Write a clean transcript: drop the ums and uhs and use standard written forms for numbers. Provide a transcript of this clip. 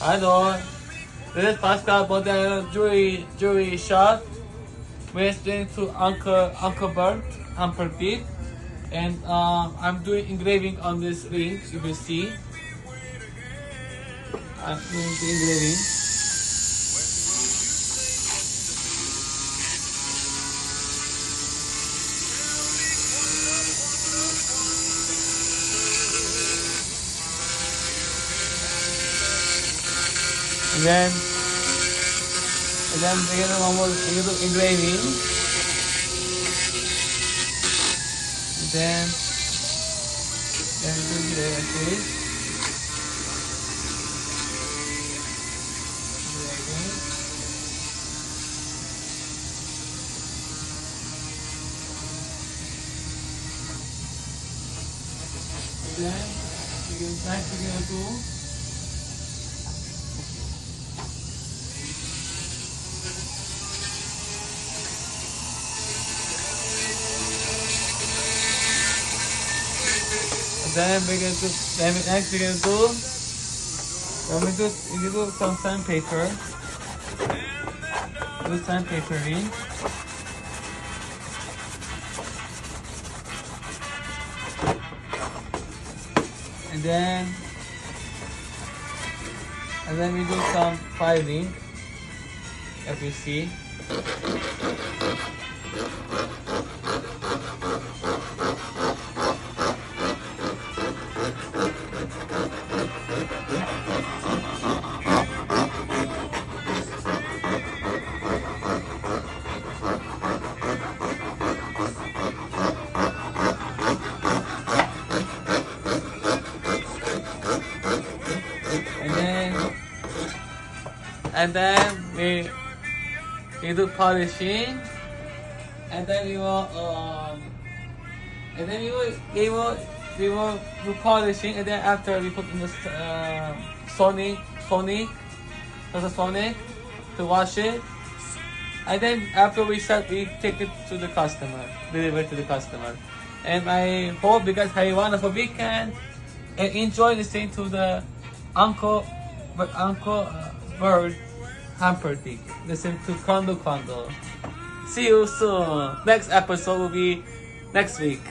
Hello, this is Pascal bondlyan jewelry shop. We're staying to Uncle Bert, Uncle Pete, and I'm doing engraving on this ring. You will see. I'm doing the engraving. And then we're gonna one more engraving. And then do the like this. Engraving. And then we're gonna do. Then we're gonna do. Then next we're gonna do. Then we do some sandpaper. Do sandpapering. And then we do some filing, as you see. And then we do polishing, and then we will do polishing, and then after we put in the sonic to wash it, and then after we take it to the customer, deliver to the customer. And I hope you guys have a wonderful weekend and enjoy listening to the Uncle Bird Hamperdick. Listen to Kondo. See you soon. Next episode will be next week.